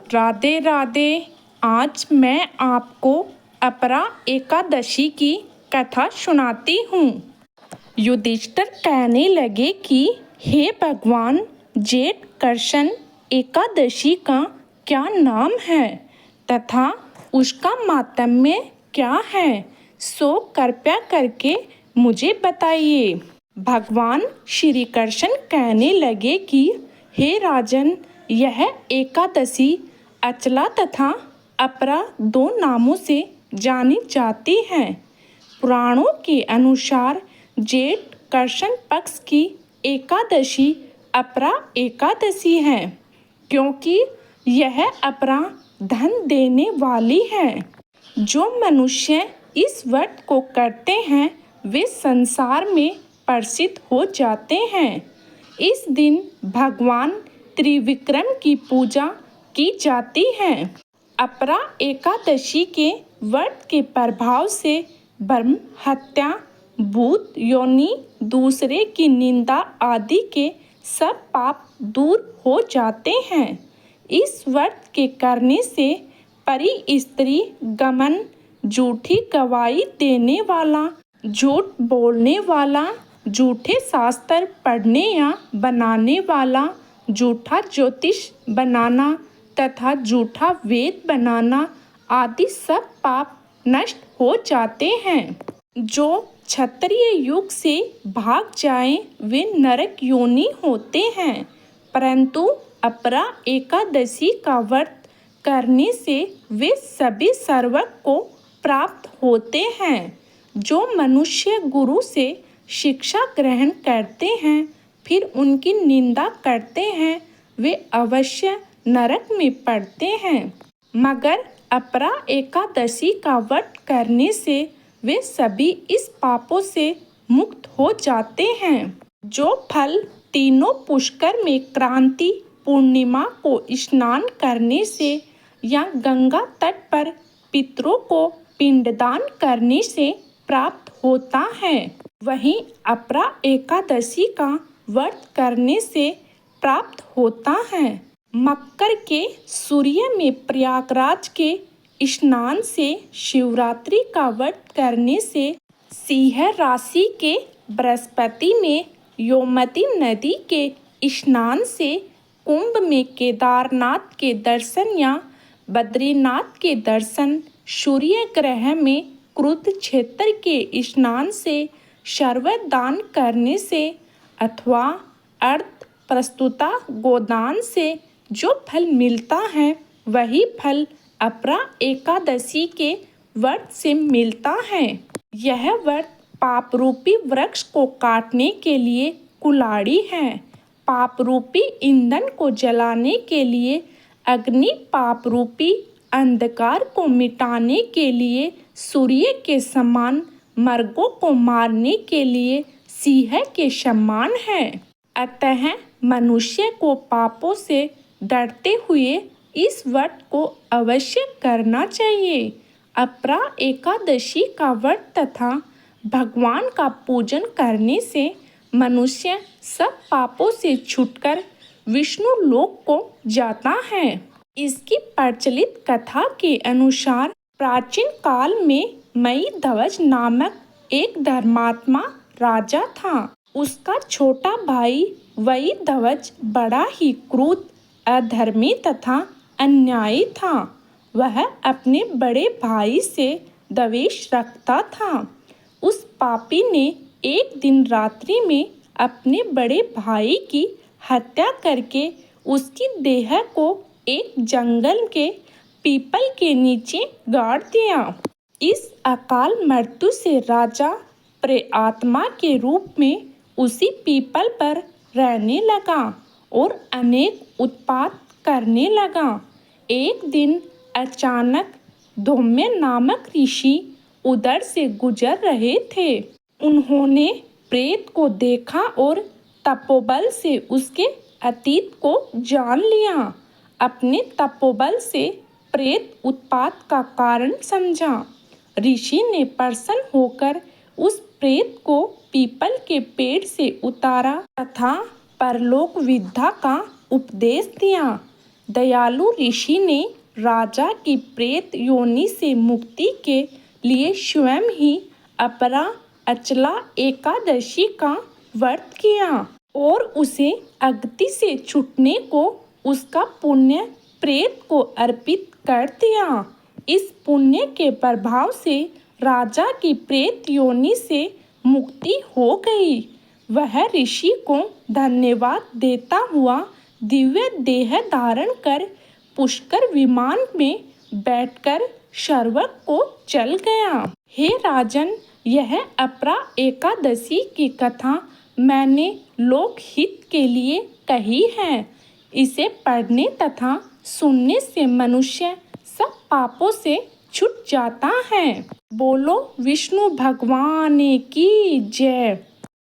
राधे राधे। आज मैं आपको अपरा एकादशी की कथा सुनाती हूँ। युधिष्ठिर कहने लगे कि हे भगवान, जेठ कृष्ण एकादशी का क्या नाम है तथा उसका माहात्म्य क्या है, सो कृपया करके मुझे बताइए। भगवान श्री कृष्ण कहने लगे कि हे राजन, यह एकादशी अचला तथा अपरा दो नामों से जानी जाती है। पुराणों के अनुसार जेठ कृष्ण पक्ष की एकादशी अपरा एकादशी है, क्योंकि यह अपरा धन देने वाली है। जो मनुष्य इस व्रत को करते हैं वे संसार में प्रसिद्ध हो जाते हैं। इस दिन भगवान त्रिविक्रम की पूजा की जाती है। अपरा एकादशी के व्रत के प्रभाव से ब्रह्म हत्या, भूत योनि, दूसरे की निंदा आदि के सब पाप दूर हो जाते हैं। इस व्रत के करने से परी स्त्री गमन, झूठी गवाही देने वाला, झूठ बोलने वाला, झूठे शास्त्र पढ़ने या बनाने वाला, झूठा ज्योतिष बनाना तथा झूठा वेद बनाना आदि सब पाप नष्ट हो जाते हैं। जो क्षत्रिय युग से भाग जाएं वे नरक योनि होते हैं, परंतु अपरा एकादशी का व्रत करने से वे सभी स्वर्ग को प्राप्त होते हैं। जो मनुष्य गुरु से शिक्षा ग्रहण करते हैं फिर उनकी निंदा करते हैं वे अवश्य नरक में पड़ते हैं, मगर अपरा एकादशी का व्रत करने से वे सभी इस पापों से मुक्त हो जाते हैं। जो फल तीनों पुष्कर में क्रांति पूर्णिमा को स्नान करने से या गंगा तट पर पितरों को पिंडदान करने से प्राप्त होता है, वहीं अपरा एकादशी का व्रत करने से प्राप्त होता है। मकर के सूर्य में प्रयागराज के स्नान से, शिवरात्रि का व्रत करने से, सिंह राशि के बृहस्पति में योमती नदी के स्नान से, कुंभ में केदारनाथ के दर्शन या बद्रीनाथ के दर्शन, सूर्य ग्रह में क्रुत क्षेत्र के स्नान से, सर्वदान दान करने से अथवा अर्थ प्रस्तुता गोदान से जो फल मिलता है वही फल अपरा एकादशी के व्रत से मिलता है। यह व्रत पाप रूपी वृक्ष को काटने के लिए कुल्हाड़ी है। पाप रूपी ईंधन को जलाने के लिए अग्नि, पाप रूपी अंधकार को मिटाने के लिए सूर्य के समान, मर्गों को मारने के लिए सिंह के समान है। अतः मनुष्य को पापों से डरते हुए इस व्रत को अवश्य करना चाहिए। अपरा एकादशी का व्रत तथा भगवान का पूजन करने से मनुष्य सब पापों से छूटकर विष्णु लोक को जाता है। इसकी प्रचलित कथा के अनुसार प्राचीन काल में मई ध्वज नामक एक धर्मात्मा राजा था। उसका छोटा भाई वही ध्वज बड़ा ही क्रूर, अधर्मी तथा अन्यायी था। वह अपने बड़े भाई से द्वेष रखता था। उस पापी ने एक दिन रात्रि में अपने बड़े भाई की हत्या करके उसकी देह को एक जंगल के पीपल के नीचे गाड़ दिया। इस अकाल मृत्यु से राजा प्रेतात्मा के रूप में उसी पीपल पर रहने लगा और अनेक उत्पात करने लगा। एक दिन अचानक धौम्य नामक ऋषि उधर से गुजर रहे थे। उन्होंने प्रेत को देखा और तपोबल से उसके अतीत को जान लिया। अपने तपोबल से प्रेत उत्पात का कारण समझा। ऋषि ने प्रसन्न होकर उस प्रेत को पीपल के पेड़ से उतारा तथा परलोक विद्या का उपदेश दिया। दयालु ऋषि ने राजा की प्रेत योनि से मुक्ति के लिए स्वयं ही अपरा अचला एकादशी का व्रत किया और उसे अगति से छूटने को उसका पुण्य प्रेत को अर्पित कर दिया। इस पुण्य के प्रभाव से राजा की प्रेत योनि से मुक्ति हो गई। वह ऋषि को धन्यवाद देता हुआ दिव्य देह धारण कर पुष्कर विमान में बैठकर स्वर्ग को चल गया। हे राजन, यह अपरा एकादशी की कथा मैंने लोक हित के लिए कही है। इसे पढ़ने तथा सुनने से मनुष्य सब पापों से छूट जाता है। बोलो विष्णु भगवान की जय।